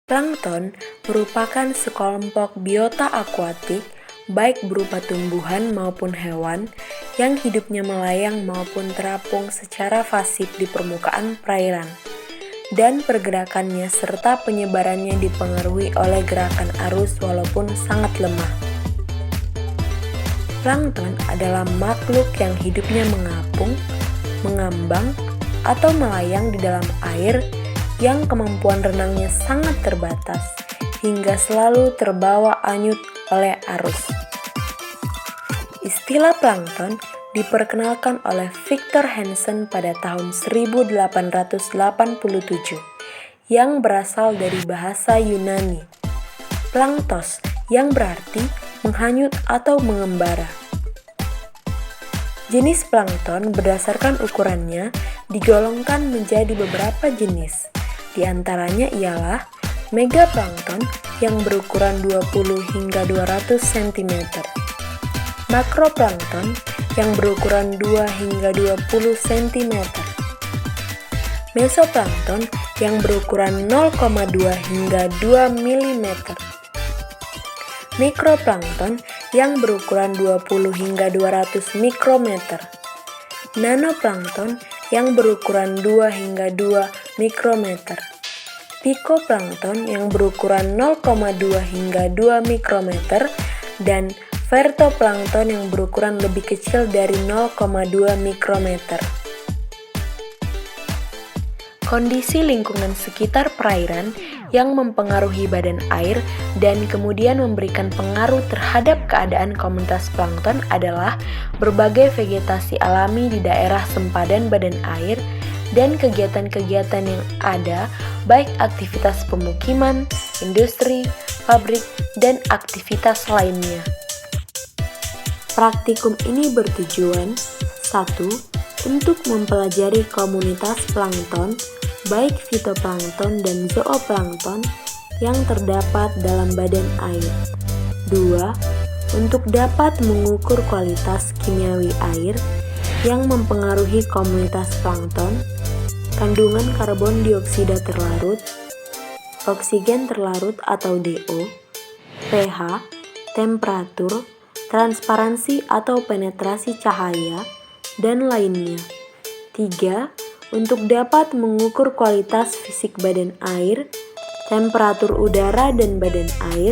Plankton merupakan sekelompok biota akuatik, baik berupa tumbuhan maupun hewan, yang hidupnya melayang maupun terapung secara pasif di permukaan perairan, dan pergerakannya serta penyebarannya dipengaruhi oleh gerakan arus walaupun sangat lemah. Plankton adalah makhluk yang hidupnya mengapung, mengambang, atau melayang di dalam air yang kemampuan renangnya sangat terbatas, hingga selalu terbawa anyut oleh arus. Istilah plankton diperkenalkan oleh Victor Hansen pada tahun 1887, yang berasal dari bahasa Yunani, planktos, yang berarti menghanyut atau mengembara. Jenis plankton berdasarkan ukurannya digolongkan menjadi beberapa jenis. Di antaranya ialah megaplankton yang berukuran 20 hingga 200 cm, makroplankton yang berukuran 2 hingga 20 cm, mesoplankton yang berukuran 0,2 hingga 2 mm, mikroplankton yang berukuran 20 hingga 200 mikrometer, nanoplankton yang berukuran 2 hingga 2 mikrometer, pikoplankton yang berukuran 0,2 hingga 2 mikrometer, dan fertoplankton yang berukuran lebih kecil dari 0,2 mikrometer. Kondisi lingkungan sekitar perairan yang mempengaruhi badan air dan kemudian memberikan pengaruh terhadap keadaan komunitas plankton adalah berbagai vegetasi alami di daerah sempadan badan air dan kegiatan-kegiatan yang ada, baik aktivitas pemukiman, industri, pabrik, dan aktivitas lainnya. Praktikum ini bertujuan 1. Untuk mempelajari komunitas plankton, baik fitoplankton dan zooplankton yang terdapat dalam badan air. 2. Untuk dapat mengukur kualitas kimiawi air yang mempengaruhi komunitas plankton, kandungan karbon dioksida terlarut, oksigen terlarut atau DO, pH, temperatur, transparansi atau penetrasi cahaya, dan lainnya. 3. Untuk dapat mengukur kualitas fisik badan air, temperatur udara dan badan air,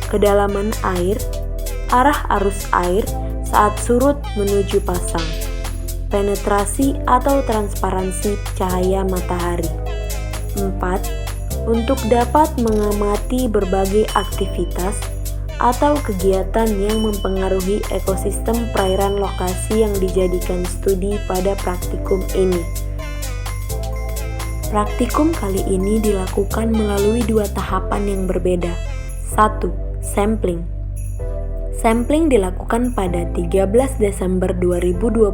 kedalaman air, arah arus air saat surut menuju pasang, penetrasi atau transparansi cahaya matahari. 4. Untuk dapat mengamati berbagai aktivitas atau kegiatan yang mempengaruhi ekosistem perairan lokasi yang dijadikan studi pada praktikum ini. Praktikum kali ini dilakukan melalui 2 tahapan yang berbeda. 1. Sampling. Sampling dilakukan pada 13 Desember 2022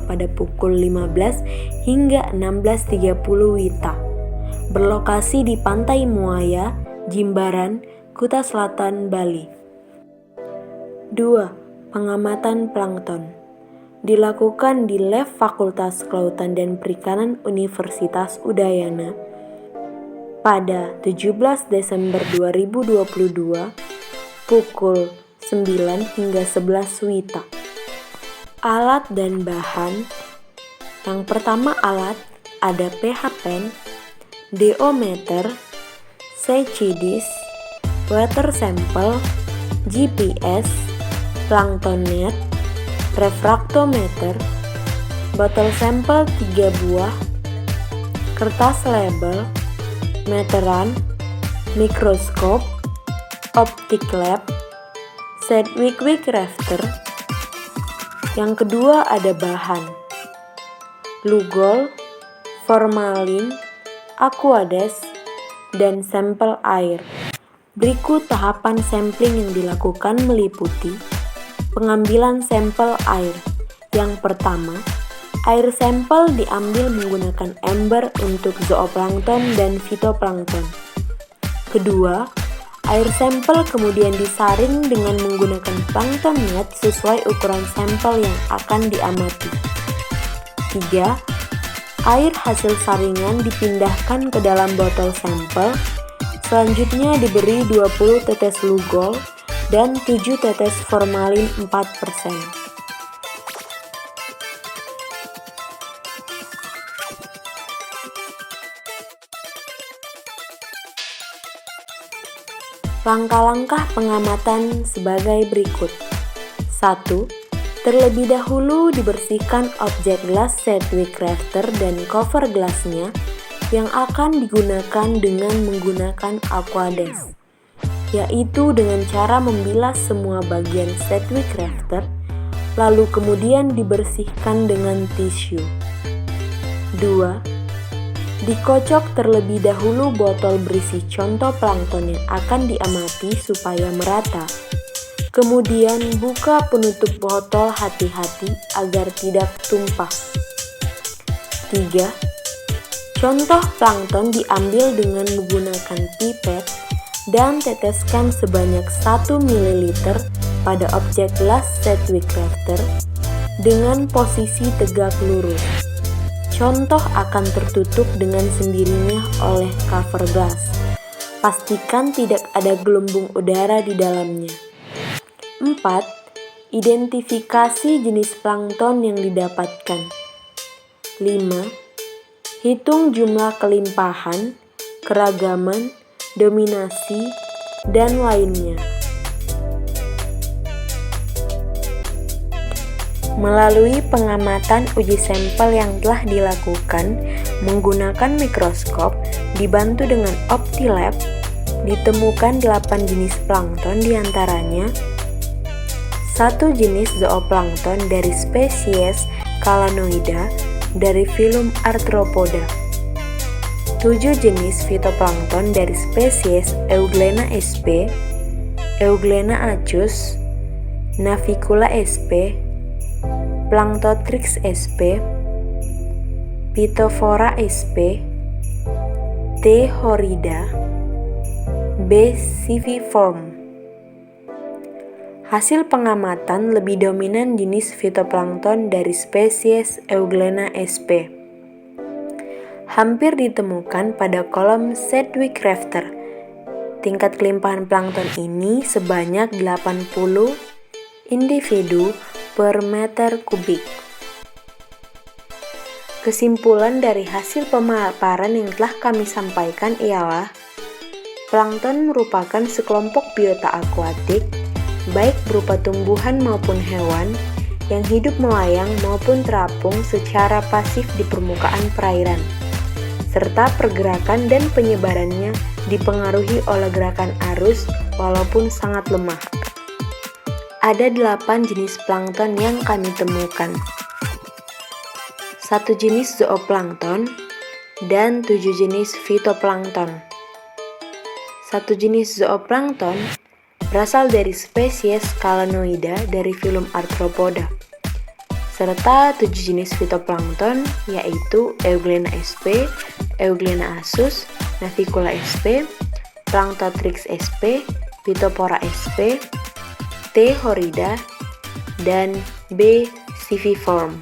pada pukul 15 hingga 16.30 WITA. Berlokasi di Pantai Muaya, Jimbaran, Kuta Selatan, Bali. 2. Pengamatan plankton. Dilakukan di Lab Fakultas Kelautan dan Perikanan Universitas Udayana pada 17 Desember 2022 pukul 9 hingga 11 WITA. Alat dan bahan. Yang pertama alat ada pH pen, DO meter, Seychidis, water sample, GPS, plankton net, refraktometer, botol sampel 3 buah, kertas label, meteran, mikroskop, optik lab, Sedgwick rafter. Yang kedua ada bahan, Lugol, formalin, aquades, dan sampel air. Berikut tahapan sampling yang dilakukan meliputi pengambilan sampel air. Yang pertama, air sampel diambil menggunakan ember untuk zooplankton dan fitoplankton. Kedua, air sampel kemudian disaring dengan menggunakan plankton net sesuai ukuran sampel yang akan diamati. 3. Air hasil saringan dipindahkan ke dalam botol sampel Selanjutnya diberi 20 tetes lugol dan 7 tetes formalin 4%. Langkah-langkah pengamatan sebagai berikut. 1. Terlebih dahulu dibersihkan objek gelas Sedgwick Rafter dan cover gelasnya yang akan digunakan dengan menggunakan Aquades, yaitu dengan cara membilas semua bagian Sedgwick Rafter, lalu kemudian dibersihkan dengan tisu. 2. Dikocok terlebih dahulu botol berisi contoh plankton yang akan diamati supaya merata. Kemudian buka penutup botol hati-hati agar tidak tumpah. 3. Contoh plankton diambil dengan menggunakan pipet dan teteskan sebanyak 1 ml pada objek gelas Sedgwick Rafter dengan posisi tegak lurus. Contoh akan tertutup dengan sendirinya oleh cover glass. Pastikan tidak ada gelembung udara di dalamnya. 4. Identifikasi jenis plankton yang didapatkan. 5. Hitung jumlah kelimpahan, keragaman, dominasi, dan lainnya. Melalui pengamatan uji sampel yang telah dilakukan menggunakan mikroskop dibantu dengan OptiLab, ditemukan 8 jenis plankton diantaranya 1 jenis zooplankton dari spesies Calanoida dari filum Arthropoda, 7 jenis fitoplankton dari spesies Euglena sp, Euglena acus, Navicula sp, Planktothrix sp, Phytophthora sp, T. horrida, B. civiform. Hasil pengamatan lebih dominan jenis fitoplankton dari spesies Euglena sp. Hampir ditemukan pada kolom Sedgwick Rafter. Tingkat kelimpahan plankton ini sebanyak 80 individu per meter kubik. Kesimpulan dari hasil pemaparan yang telah kami sampaikan ialah plankton merupakan sekelompok biota akuatik, baik berupa tumbuhan maupun hewan, yang hidup melayang maupun terapung secara pasif di permukaan perairan, serta pergerakan dan penyebarannya dipengaruhi oleh gerakan arus walaupun sangat lemah. Ada 8 jenis plankton yang kami temukan. 1 jenis zooplankton dan 7 jenis fitoplankton. 1 jenis zooplankton berasal dari spesies Calanoida dari filum Arthropoda, serta 7 jenis fitoplankton yaitu Euglena sp, Euglena asus, Navicula sp, Planktothrix sp, Phytophthora sp, T. horrida, dan B. civiform.